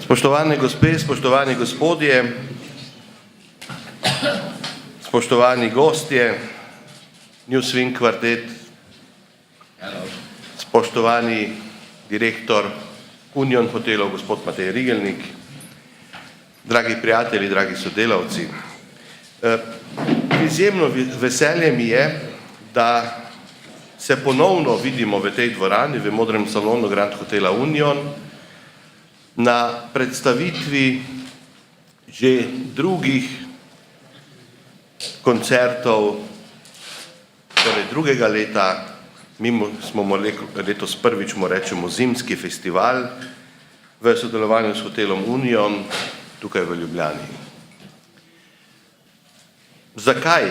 Spoštovane gospe, spoštovani gospodje, spoštovani gostje, Newswing kvartet, spoštovani direktor Union hotelov, gospod Matej Rigelnik, dragi prijatelji, dragi sodelavci. Izjemno veselje mi je, da se ponovno vidimo v tej dvorani, v modrem salonu Grand Hotela Union, na predstavitvi že drugih koncertov, torej drugega leta, mi smo letos prvič rečemo zimski festival v sodelovanju s hotelom Union tukaj v Ljubljani. Zakaj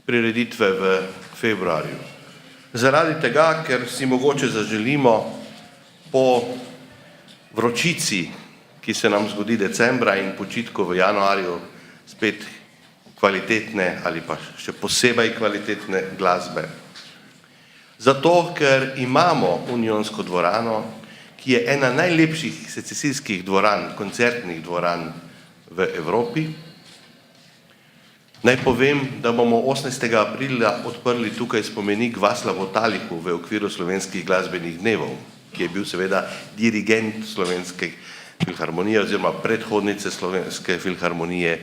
prireditve v februarju? Zaradi tega, ker si mogoče zaželimo po vročici, ki se nam zgodi decembra in počitku v januarju, spet kvalitetne ali pa še posebej kvalitetne glasbe. Zato, ker imamo unionsko dvorano, ki je ena najlepših secesijskih dvoran, koncertnih dvoran v Evropi. Naj povem, da bomo 18. aprila odprli tukaj spomenik Václavu Talichu v okviru slovenskih glasbenih dnevov, ki je bil seveda dirigent Slovenske filharmonije oziroma predhodnice Slovenske filharmonije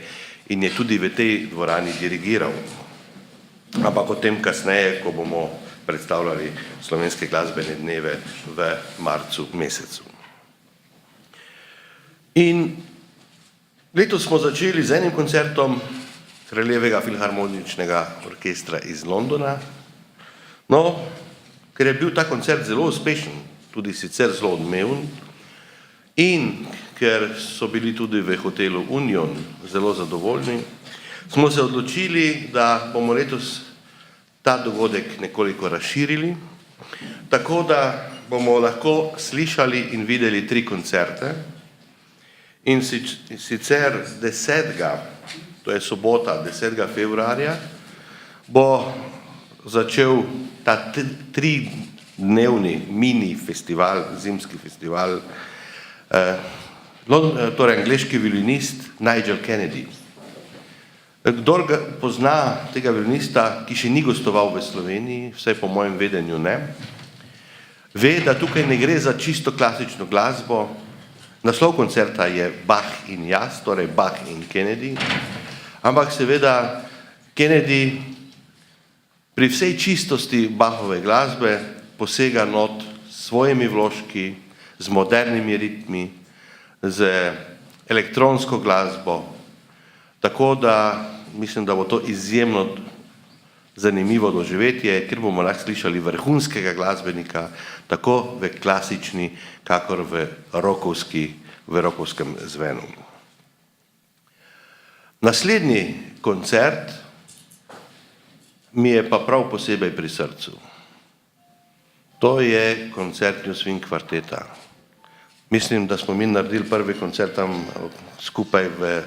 in je tudi v tej dvorani dirigiral. Ampak o tem kasneje, ko bomo predstavljali slovenske glasbene dneve v marcu mesecu. In letos smo začeli z enim koncertom Kraljevega filharmoničnega orkestra iz Londona. No, ker je bil ta koncert zelo uspešen, tudi sicer zelo odmeven, in ker so bili tudi v hotelu Union zelo zadovoljni, smo se odločili, da bomo letos ta dogodek nekoliko razširili, tako da bomo lahko slišali in videli 3 koncerte, in sicer 10. to je sobota, 10. februarja, bo začel ta 3-dnevni mini festival, zimski festival, torej angleški violinist Nigel Kennedy. Kdor ga pozna tega violinista, ki še ni gostoval v Sloveniji, vsaj po mojem vedenju ne, ve, da tukaj ne gre za čisto klasično glasbo. Naslov koncerta je Bach in jaz, torej Bach in Kennedy, ampak seveda Kennedy pri vsej čistosti Bachove glasbe posega not s svojimi vložki, z modernimi ritmi, z elektronsko glasbo, tako da mislim, da bo to izjemno zanimivo doživetje, ker bomo lahko slišali vrhunskega glasbenika, tako v klasični, kakor v rokovskem zvenu. Naslednji koncert mi je pa prav posebej pri srcu. To je koncert Newswing kvarteta. Mislim, da smo mi naredili prvi koncert tam skupaj v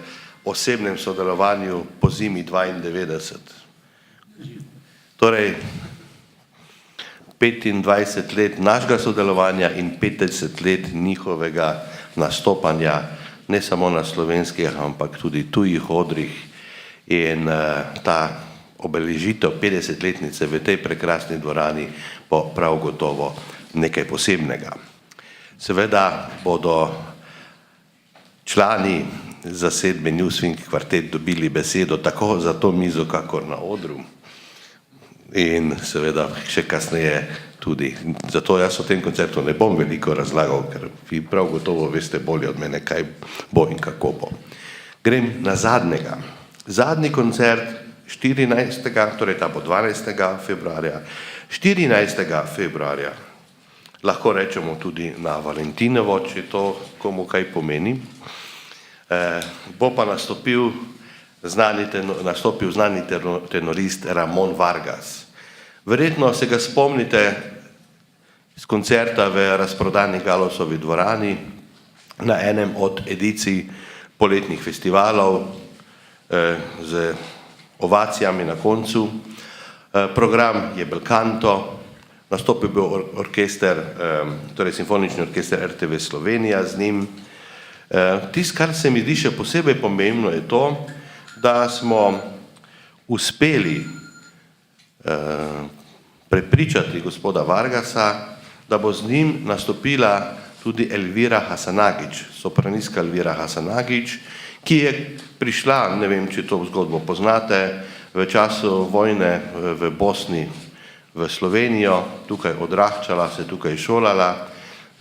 osebnem sodelovanju po zimi 92. Torej, 25 let našega sodelovanja in 50 let njihovega nastopanja, ne samo na slovenskih, ampak tudi tujih odrih, in ta obeležitev 50-letnice v tej prekrasni dvorani bo prav gotovo nekaj posebnega. Seveda bodo člani zasedbe Newswing kvartet dobili besedo tako za to mizo, kakor na odru, in seveda še kasneje tudi. Zato jaz o tem koncertu ne bom veliko razlagal, ker vi prav gotovo veste bolje od mene, kaj bo in kako bo. Grem na zadnjega. Zadnji koncert 14. torej ta bo 12. februarja, 14. februarja, lahko rečemo tudi na Valentinovo, če to komu kaj pomeni, bo pa nastopil znani tenorist Ramon Vargas. Verjetno se ga spomnite z koncerta v razprodani Galusovi dvorani na enem od edicij poletnih festivalov z ovacijami na koncu. Program je bel canto, nastopil bil orkester, torej simfonični orkester RTV Slovenija z njim, Tisto, kar se mi zdi še posebej pomembno, je to, da smo uspeli prepričati gospoda Vargasa, da bo z njim nastopila tudi Elvira Hasanagić, sopranistka Elvira Hasanagić, ki je prišla, ne vem, če to zgodbo poznate, v času vojne v Bosni v Slovenijo, tukaj odraščala, se tukaj šolala,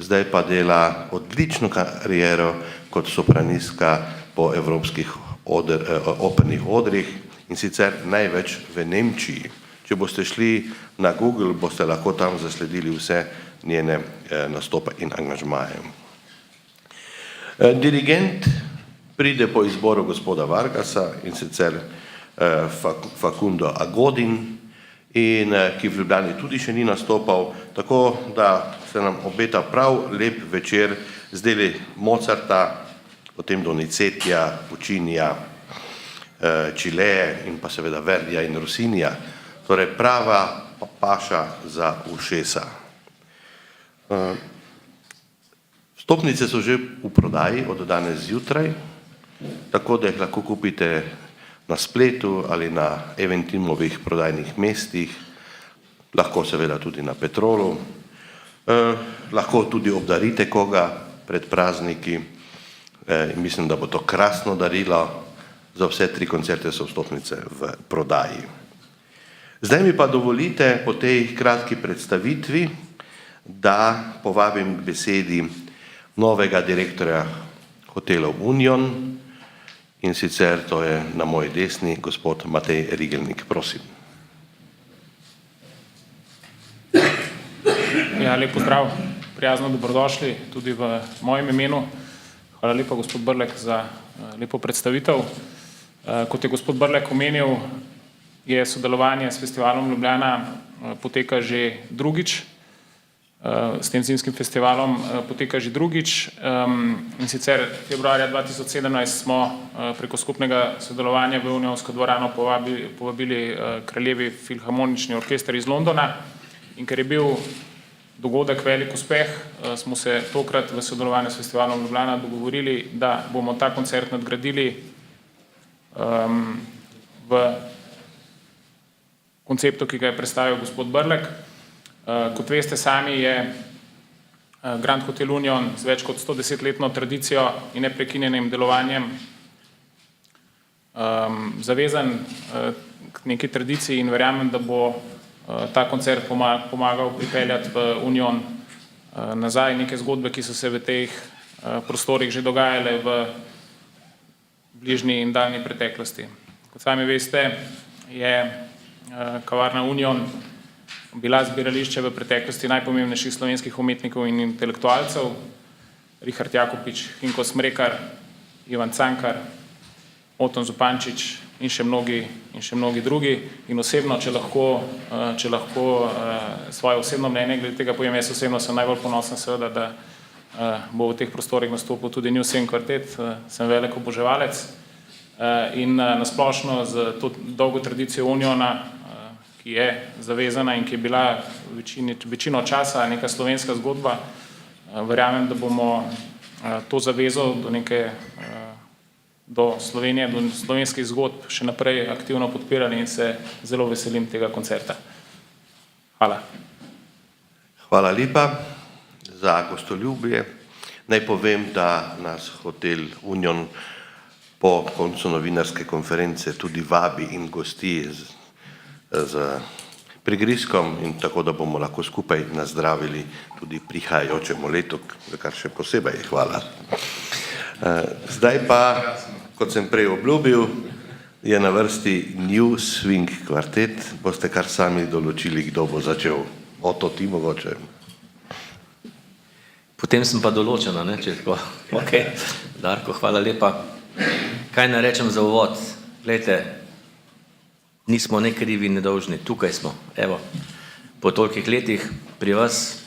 zdaj pa dela odlično kariero kot sopranistka po evropskih opernih odrih in sicer največ v Nemčiji. Če boste šli na Google, boste lahko tam zasledili vse njene nastope in angažmaje. Dirigent pride po izboru gospoda Vargasa in sicer Facundo Agodin, in ki v Ljubljani tudi še ni nastopal, tako da se nam obeta prav lep večer z deli Mozarta, potem Donizetija, Puccinija, Čileje in pa seveda Verdija in Rossinija. Torej prava paša za ušesa. Vstopnice so že v prodaji od danes zjutraj, tako da jih lahko kupite na spletu ali na Eventimovih prodajnih mestih, lahko seveda tudi na Petrolu, lahko tudi obdarite koga pred prazniki in mislim, da bo to krasno darilo. Za vse 3 koncerte so vstopnice v prodaji. Zdaj mi pa dovolite po tej kratki predstavitvi, da povabim k besedi novega direktorja hotelov Union, in sicer to je na moji desni gospod Matej Rigelnik. Prosim. Ja, lep pozdrav, prijazno dobrodošli tudi v mojem imenu. Hvala lepa, gospod Brlek, za lepo predstavitev. Kot je gospod Brlek omenil, je sodelovanje s festivalom Ljubljana poteka že drugič. S tem zimskim festivalom poteka že drugič in sicer februarja 2017 smo preko skupnega sodelovanja v Unionsko dvorano povabili Kraljevi filharmonični orkester iz Londona in ker je bil dogodek velik uspeh, smo se tokrat v sodelovanju s festivalom Ljubljana dogovorili, da bomo ta koncert nadgradili v konceptu, ki ga je predstavil gospod Brlek. Kot veste sami, je Grand Hotel Union z več kot 110-letno tradicijo in neprekinjenim delovanjem zavezan k neki tradiciji in verjamem, da bo ta koncert pomagal pripeljati v Union nazaj neke zgodbe, ki so se v teh prostorih že dogajale v bližnji in daljni preteklosti. Kot sami veste, je kavarna Union bila zbirališče v preteklosti najpomembnejših slovenskih umetnikov in intelektualcev, Richard Jakopič, Hinko Smrekar, Ivan Cankar, Oton Zupančič in še mnogi drugi. In osebno, če lahko svoje osebno mnenje glede tega povem, jaz osebno sem najbolj ponosen seveda, da bo v teh prostorih nastopil tudi New Scene Quartet, sem velik oboževalec in nasplošno z to dolgo tradicijo Uniona, ki je zavezana in ki je bila večino časa neka slovenska zgodba, verjamem, da bomo to zavezo do Slovenije, do slovenskih zgodb še naprej aktivno podpirali in se zelo veselim tega koncerta. Hvala. Hvala lepa za gostoljubje. Naj povem, da nas hotel Union po koncu novinarske konference tudi vabi in gosti z prigrizkom in tako, da bomo lahko skupaj nazdravili tudi prihajajočemu letu, za kar še posebej hvala. Zdaj pa, kot sem prej obljubil, je na vrsti New Swing Quartet. Boste kar sami določili, kdo bo začel. Oto, ti mogoče. Potem sem pa določena, ne, če tako. Ok, Darko, hvala lepa. Kaj naj rečem za uvod? Glejte, nismo ne krivi, ne dolžni, tukaj smo. Evo, po tolikih letih pri vas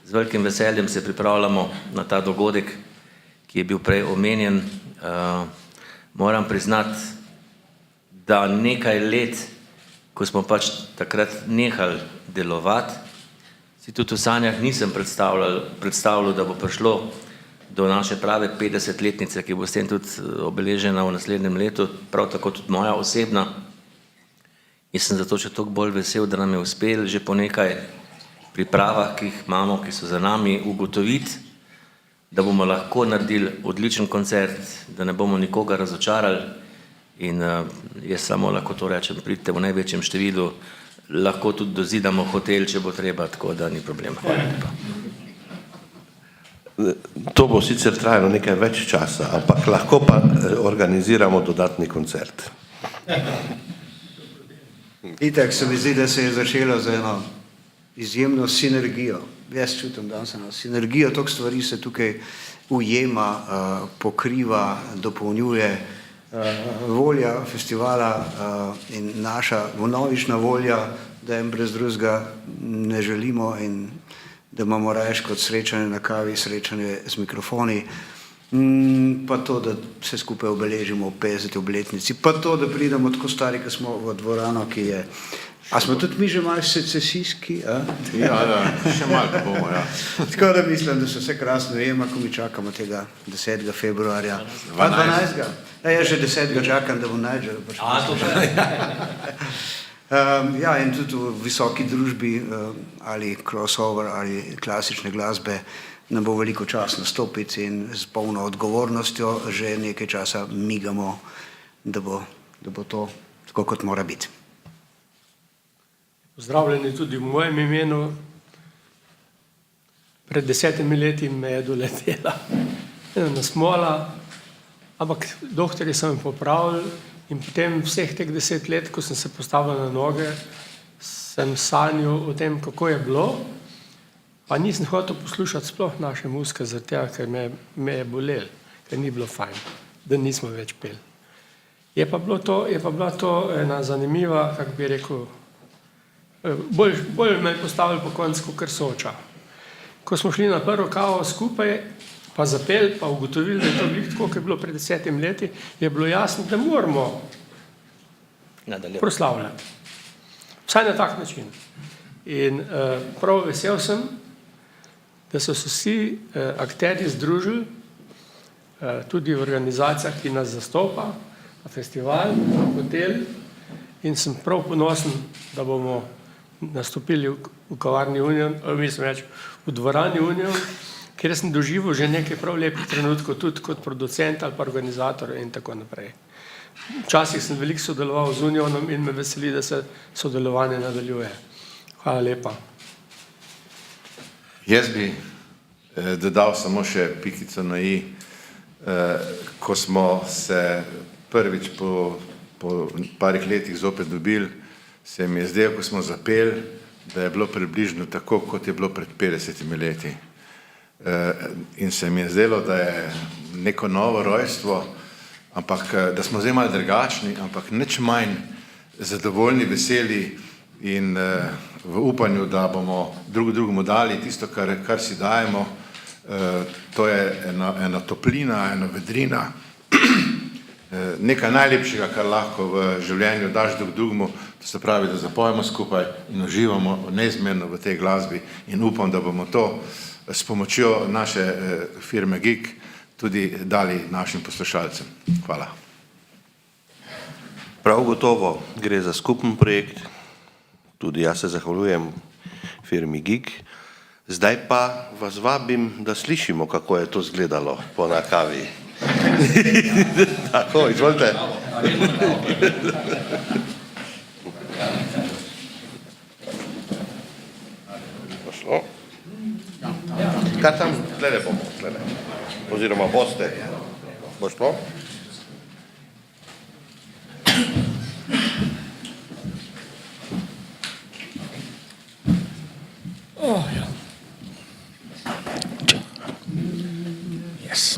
z velikim veseljem se pripravljamo na ta dogodek, ki je bil prej omenjen. Moram priznati, da nekaj let, ko smo pač takrat nehali delovati, si tudi v sanjah nisem predstavljal, da bo prišlo do naše prave 50-letnice, ki bo s tem tudi obeležena v naslednjem letu, prav tako tudi moja osebna. In sem zato še toliko bolj vesel, da nam je uspelo že po nekaj pripravah, ki jih imamo, ki so za nami, ugotoviti, da bomo lahko naredili odličen koncert, da ne bomo nikoga razočarali in jaz samo lahko to rečem, pridite v največjem številu, lahko tudi dozidamo hotel, če bo treba, tako da ni problema. Hvala lepa. To bo sicer trajalo nekaj več časa, ampak lahko pa organiziramo dodatni koncert. Itak se mi zdi, da se je začelo z eno izjemno sinergijo. Jaz čutim danes eno sinergijo, toliko stvari se tukaj ujema, pokriva, dopolnjuje. Volja festivala in naša vnovična volja, da jim brez drugega ne želimo in da imamo raje kot srečanje na kavi, srečanje z mikrofoni, pa to, da se skupaj obeležimo v 50. obletnici, pa to, da pridemo tako stari, ko smo v dvorano, ki je... A smo tudi mi že malo secesijski? Ja, še malo bomo, ja. Tako da mislim, da se vse krasno jema, ko mi čakamo tega 10. februarja. Pa 12. Ja, že 10. čakam, da bom Nigel. Ja, in tudi v visoki družbi ali crossover ali klasične glasbe nam bo veliko čas nastopiti in s polno odgovornostjo že nekaj časa migamo, da bo to tako, kot mora biti. Pozdravljeni tudi v mojem imenu. Pred 10 leti me je doletela ena smola, ampak doktorji so me popravili in potem vseh teh 10 let, ko sem se postavil na noge, sem sanjal o tem, kako je bilo, pa nisem hotel poslušati sploh naše muzike, zaradi tega, ker me je bolel, ker ni bilo fajn, da nismo več peli. Je pa bila to ena zanimiva, kako bi rekel, bolj me je postavili po koncu, ker Soča. Ko smo šli na prvo kavo skupaj, pa zapeli, pa ugotovili, da je to glih tako, kot je bilo pred 10 leti, je bilo jasno, da moramo proslavljati. Vsaj na tak način. In prav vesel sem, da so se vsi akterji združili, tudi v organizacijah, ki nas zastopa, festival, hotel, in sem prav ponosen, da bomo nastopili v kavarni Union, mislim reči, v dvorani Union, kjer sem doživel že nekaj prav lepih trenutkov, tudi kot producent ali pa organizator in tako naprej. Včasih sem veliko sodeloval z Unionom in me veseli, da se sodelovanje nadaljuje. Hvala lepa. Jaz bi dodal samo še pikico na i, ko smo se prvič po parih letih zopet dobili, se mi je zdelo, ko smo zapeli, da je bilo približno tako, kot je bilo pred 50 leti. In se mi je zdelo, da je neko novo rojstvo, ampak da smo zdaj malo drugačni, ampak nič manj zadovoljni, veseli in v upanju, da bomo drugemu dali tisto, kar si dajemo. To je ena toplina, ena vedrina, nekaj najlepšega, kar lahko v življenju daš drugemu, to se pravi, da zapojemo skupaj in uživamo neizmerno v tej glasbi in upam, da bomo to s pomočjo naše firme GIG tudi dali našim poslušalcem. Hvala. Prav gotovo gre za skupen projekt, tudi jaz se zahvaljujem firmi GIG. Zdaj pa vas vabim, da slišimo, kako je to izgledalo po nakavi. Tako, izvolite. Pošlo. Kar tam, glede bomo, glede. Oziroma boste. Pošlo. Yes.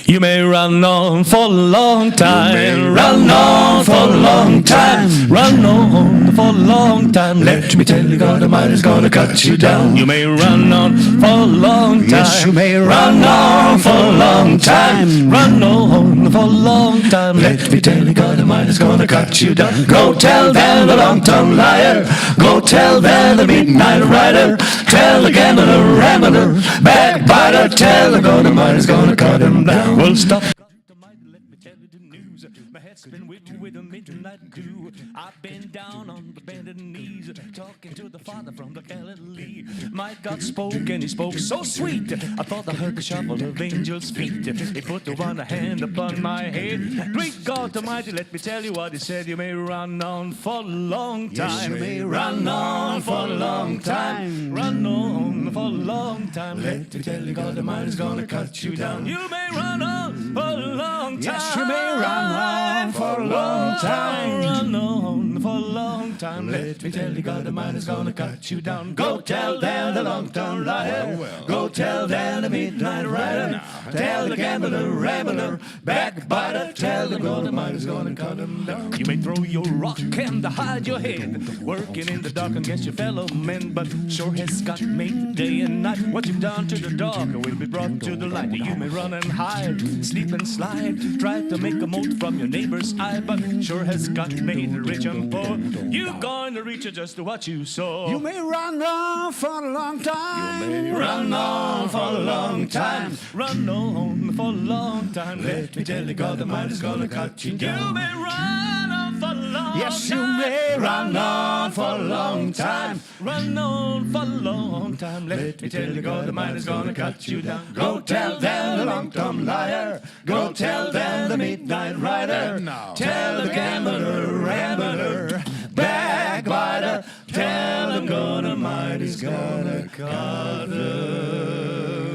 You may run on for a long time, run on for a long time, run on for a long time. Let me tell you, God Almighty's gonna cut you down. You may run on for a long time. Yes, you may run on for a long time, run on for a long time. Let me tell you, God Almighty's gonna cut you down. Go tell them the long-tongued liar. Go tell them the midnight rider, tell the gambler, rambler, backbiter, tell the God Almighty's gonna cut him down. Well, stop. Let me tell you the news. My head's been whipped with a midnight dew. I've been down on the bended knees, talking to the Father from the Galilee. My God spoke and he spoke so sweet. I thought I heard the shuffle of angels' feet. He put one hand upon my head. Great God Almighty, let me tell you what he said. You may run on for a long time. Yes, you may run on for a long time. Run on for a long time. Let me tell you, God Almighty's gonna cut you down. You may run on for a long time. Yes, you may run on for a long time. Run on for a long time. Let me tell you, God Almighty's gonna cut you down. Go tell them the long-term liar. Go tell them the midnight rider. Tell the gambler, rambler, backbiter. Tell them God Almighty's gonna cut them down. You may throw your rock and hide your head, working in the dark against your fellow men, but sure has God made day and night. What you've done to the dark will be brought to the light. You may run and hide, sleep and slide, try to make a mote from your neighbor's eye, but sure has God made the rich and poor. You're going to reach it just to what you saw. You may run on for a long time. You may run on for a long time. Run on for a long time. Let me tell you, God Almighty's gonna cut you down. You may run on for a long time. Yes, you may run on for a long time. Run on for a long time. Let me tell you, God Almighty's gonna cut you down. Go tell them the long-term liar. Go tell them the midnight rider. Tell the gambler, rambler, backbiter. Tell them God Almighty's gonna cut them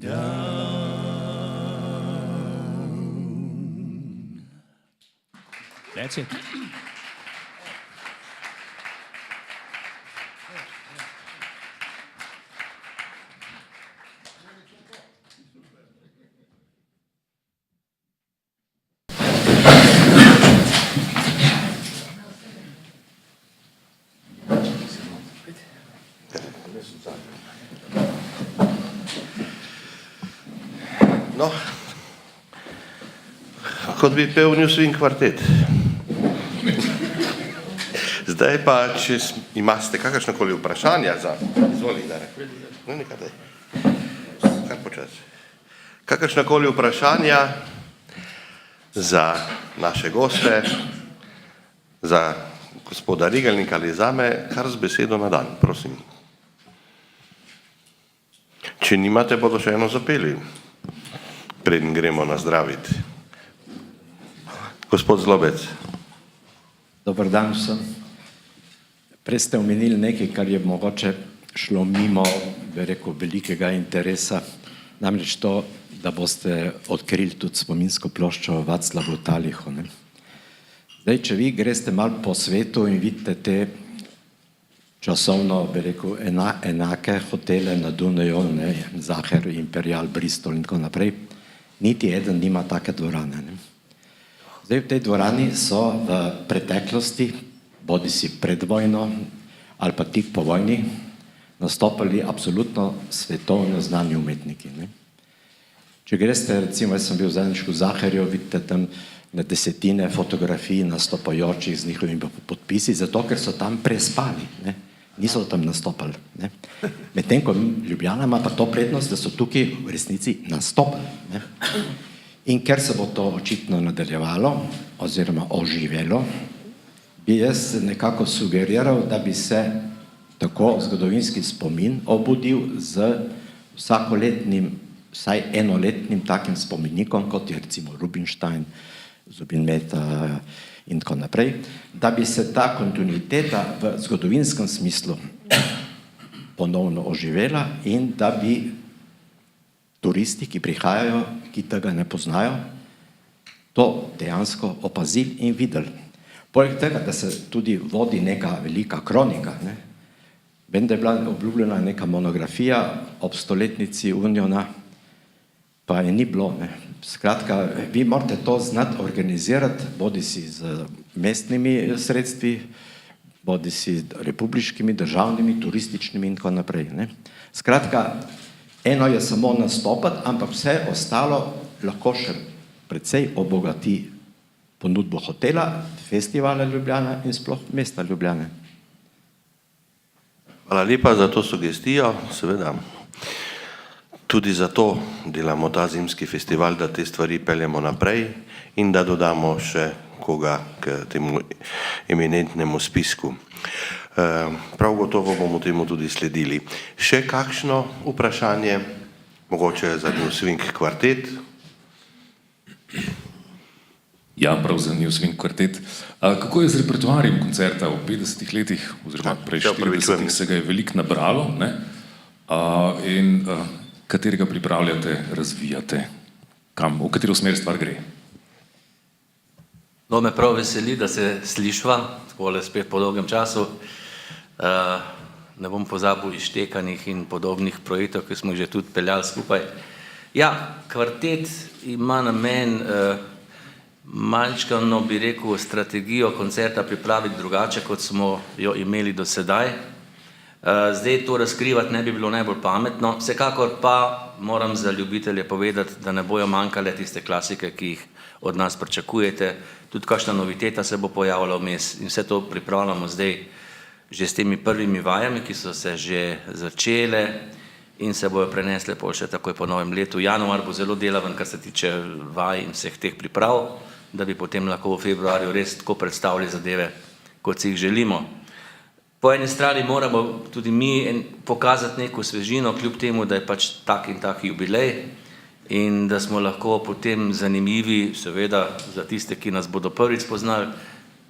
down. That's it. No, kot bi pel New Swing kvartet. Zdaj pa, če imate kakršnekoli vprašanja za... Izvoli, Darek. No, nekaj daj. Kar počasi. Kakršnekoli vprašanja za naše goste, za gospoda Rigelnika ali zame, kar z besedo na dan, prosim. Če nimate, bodo še eno zapeli, preden gremo nazdraviti. Gospod Zlobec. Dobar dan vsem. Prej ste omenili nekaj, kar je mogoče šlo mimo, bi rekel, velikega interesa, namreč to, da boste odkrili tudi spominsko ploščo Václavu Talichu. Zdaj, če vi greste malo po svetu in vidite te časovno, bi rekel, enake hotele na Dunaju, Zaher, Imperial, Bristol in tako naprej, niti eden nima take dvorane. Zdaj, v tej dvorani so v preteklosti, bodi si pred vojno ali pa tik po vojni, nastopali absolutno svetovno znani umetniki. Če greste, recimo, jaz sem bil zadnjič v Zaherju, vidite tam na desetine fotografij nastopajočih z njihovimi podpisi, zato ker so tam prespali, niso tam nastopali. Medtem ko Ljubljana ima pa to prednost, da so tukaj v resnici nastopali. In ker se bo to očitno nadaljevalo oziroma oživelo, bi jaz nekako sugeriral, da bi se tako zgodovinski spomin obudil z vsakoletnim, vsaj enoletnim takim spomenikom, kot je recimo Rubinstein, Zubin-Mehta in tako naprej, da bi se ta kontinuiteta v zgodovinskem smislu ponovno oživela in da bi turisti, ki prihajajo, ki tega ne poznajo, to dejansko opazili in videli. Poleg tega, da se tudi vodi neka velika kronika. Vem, da je bila obljubljena neka monografija ob stoletnici Uniona, pa je ni bilo. Skratka, vi morate to znati organizirati, bodi si z mestnimi sredstvi, bodi si republiškimi, državnimi, turističnimi in tako naprej. Skratka, eno je samo nastopati, ampak vse ostalo lahko še precej obogati ponudbo hotela, festivala Ljubljana in sploh mesta Ljubljane. Hvala lepa za to sugestijo, seveda. Tudi zato delamo ta zimski festival, da te stvari peljemo naprej in da dodamo še koga k temu eminentnemu spisku. Prav gotovo bomo temu tudi sledili. Še kakšno vprašanje, mogoče za New Swing kvartet? Ja, prav za New Swing kvartet. Kako je z repertoarjem koncerta v 50 letih, oziroma prej 40, se ga je veliko nabralo, ne? In katerega pripravljate, razvijate, v katero smer stvar gre? No, me prav veseli, da se slišva, takole spet po dolgem času. Ne bom pozabil izštekanih in podobnih projektov, ki smo jih že tudi peljali skupaj. Ja, kvartet ima namen malčkano, bi rekel, strategijo koncerta pripraviti drugače, kot smo jo imeli do sedaj. Zdaj to razkrivati ne bi bilo najbolj pametno, vsekakor pa moram za ljubitelje povedati, da ne bojo manjkale tiste klasike, ki jih od nas pričakujete. Tudi kakšna noviteta se bo pojavila vmes in vse to pripravljamo zdaj že s temi prvimi vajami, ki so se že začele in se bojo prenesle pol še takoj po novem letu. Januar bo zelo delaven, kar se tiče vaj in vseh teh priprav, da bi potem lahko v februarju res tako predstavili zadeve, kot si jih želimo. Po eni strani moramo tudi mi pokazati neko svežino, kljub temu, da je pač tak in tak jubilej in da smo lahko potem zanimivi, seveda, za tiste, ki nas bodo prvič spoznali,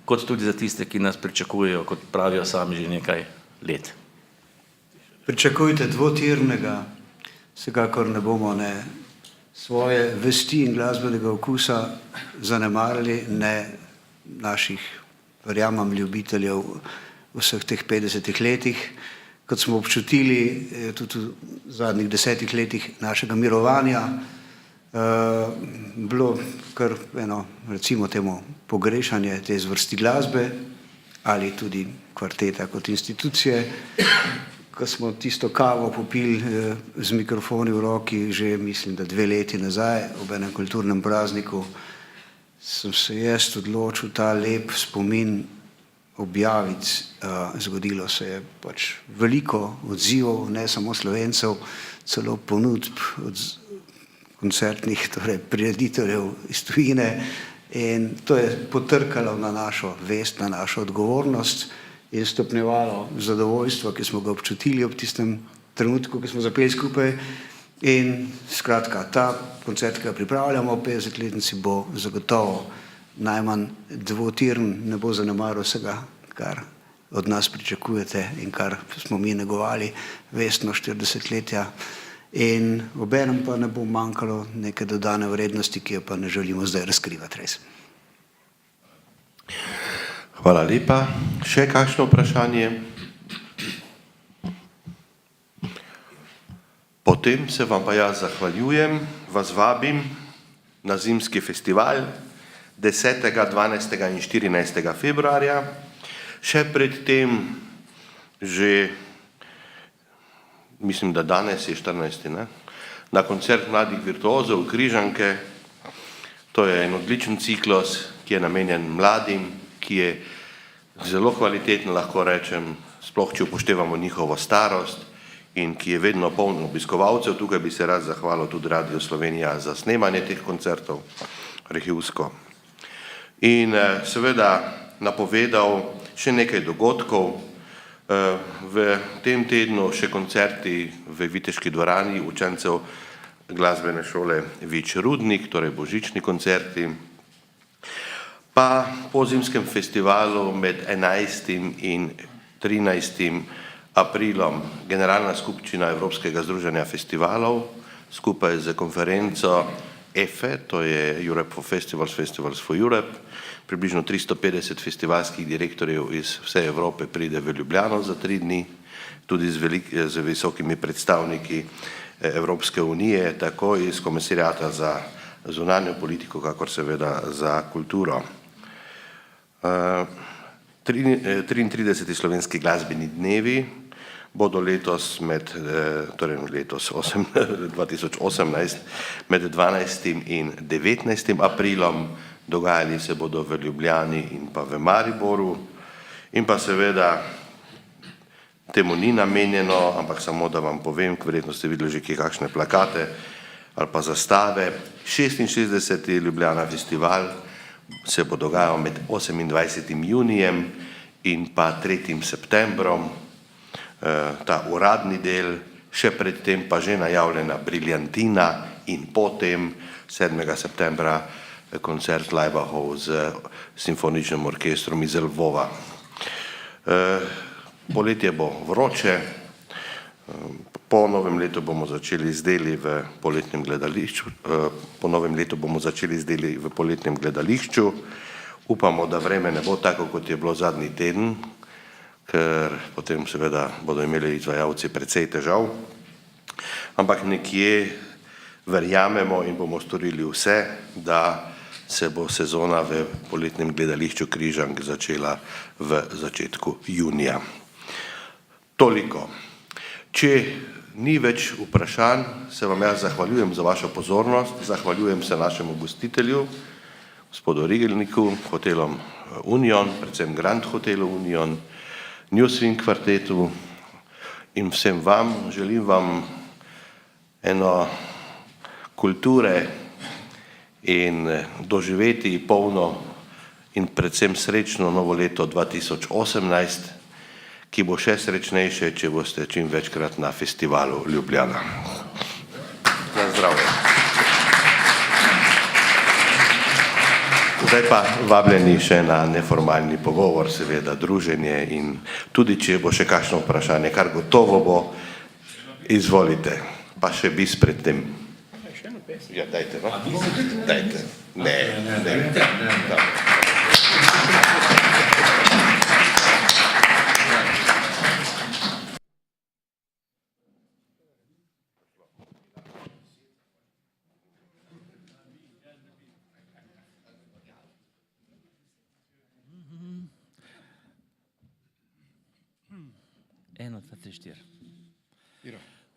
kot tudi za tiste, ki nas pričakujejo, kot pravijo sami že nekaj let. Pričakujte dvotirnega, vsekakor ne bomo svoje vesti in glasbenega okusa zanemarili, ne naših, verjamem, ljubiteljev vseh teh 50 letih, kot smo občutili tudi v zadnjih 10 letih našega mirovanja, bilo kar eno, recimo temu, pogrešanje te zvrsti glasbe ali tudi kvarteta kot institucije. Ko smo tisto kavo popili z mikrofoni v roki, že mislim, da 2 leti nazaj, ob enem kulturnem prazniku, sem se jaz odločil ta lep spomin objaviti. Zgodilo se je pač veliko odzivov, ne samo Slovencev, celo ponudb od koncertnih, torej prirediteljev iz tujine, in to je potrkalo na našo vest, na našo odgovornost in stopnjevalo zadovoljstvo, ki smo ga občutili ob tistem trenutku, ki smo zapeli skupaj. In skratka, ta koncert, ki ga pripravljamo, 50-letnici, bo zagotovo najmanj dvotirn, ne bo zanemaril vsega, kar od nas pričakujete in kar smo mi negovali vestno 40 letja. In obenem pa ne bo manjkalo neke dodane vrednosti, ki jo pa ne želimo zdaj razkrivati res. Hvala lepa. Še kakšno vprašanje? Potem se vam pa jaz zahvaljujem, vas vabim na zimski festival 10., 12. in 14. februarja. Še predtem že, mislim, da danes je 14. Ne? Na koncert mladih virtuozov Križanke. To je en odličen ciklus, ki je namenjen mladim, ki je zelo kvaliteten, lahko rečem, sploh če upoštevamo njihovo starost in ki je vedno poln obiskovalcev. Tukaj bi se rad zahvalil tudi Radio Slovenija za snemanje teh koncertov, arhivsko. In seveda napovedal še nekaj dogodkov. V tem tednu še koncerti v Viteški dvorani učencev glasbene šole Vič Rudnik, torej božični koncerti. Pa po zimskem festivalu med 11. in 13. aprilom Generalna skupščina Evropskega združenja festivalov skupaj z konferenco EFE, to je Europe for Festivals, Festivals for Europe. Približno 350 festivalskih direktorjev iz vse Evrope pride v Ljubljano za 3 dni, tudi z visokimi predstavniki Evropske unije, tako iz Komisariata za zunanjo politiko, kakor seveda za kulturo. 33. slovenski glasbeni dnevi bodo letos torej letos 2018 med 12. in 19. aprilom. Dogajali se bodo v Ljubljani in pa v Mariboru. In pa seveda temu ni namenjeno, ampak samo da vam povem, verjetno ste videli že kje kakšne plakate ali pa zastave. 66. Ljubljana festival se bo dogajal med 28. junijem in pa 3. septembrom. Ta uradni del, še predtem pa že najavljena Briljantina in potem 7. septembra koncert Laibachov z simfoničnim orkestrom iz Lvova. Poletje bo vroče, po novem letu bomo začeli z deli v poletnem gledališču. Upamo, da vreme ne bo tako, kot je bilo zadnji teden, ker potem seveda bodo imeli izvajalci precej težav. Ampak nekje verjamemo in bomo storili vse, da se bo sezona v poletnem gledališču Križank začela v začetku junija. Toliko. Če ni več vprašanj, se vam jaz zahvaljujem za vašo pozornost, zahvaljujem se našemu gostitelju, gospodu Rigelniku, hotelom Union, predvsem Grand hotelu Union, Newswing kvartetu in vsem vam. Želim vam eno kulture in doživeti polno in predvsem srečno novo leto 2018, ki bo še srečnejše, če boste čim večkrat na festivalu Ljubljana. Na zdravje. Zdaj pa vabljeni še na neformalni pogovor, seveda druženje in tudi, če bo še kakšno vprašanje, kar gotovo bo, izvolite. Pa še bis pred tem. Ja, dajte, no? Dajte. Ne.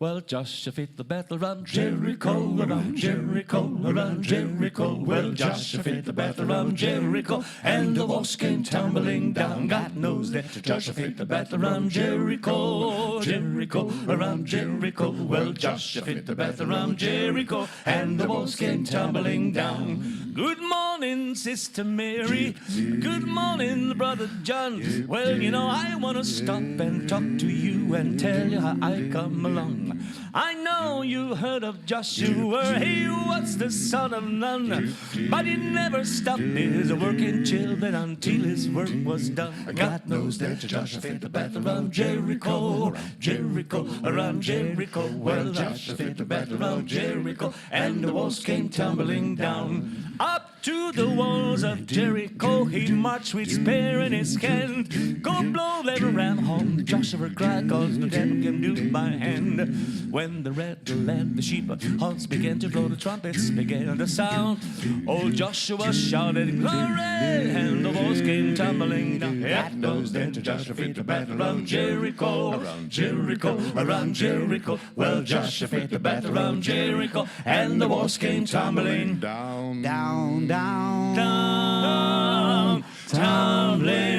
Well, Joshua fit the battle around Jericho, around Jericho, around Jericho. Well, Joshua fit the battle around Jericho, and the walls came tumbling down. God knows that Joshua fit the battle around Jericho, Jericho, around Jericho. Well, Joshua fit the battle around Jericho, and the walls came tumbling down. Good morning, Sister Mary. Good morning, Brother John. Well, you know, I want to stop and talk to you and tell you how I come along. I know you heard of Joshua, he was the son of Nun, but he never stopped his working children until his work was done. God knows that Joshua fit the battle around Jericho, Jericho, around Jericho. Well, Joshua fit the battle around Jericho, and the walls came tumbling down. Up to the walls of Jericho he marched with spear in his hand. Go blow that ram home, Joshua cried, cause no devil can do by hand. When the rattle and the sheep horns began to blow, the trumpets began to sound. Old Joshua shouted glory, and the walls came tumbling down. At those then Joshua fit the battle around Jericho, around Jericho, around Jericho. Well, Joshua fit the battle around Jericho, and the walls came tumbling down, down, down, down, tumbling.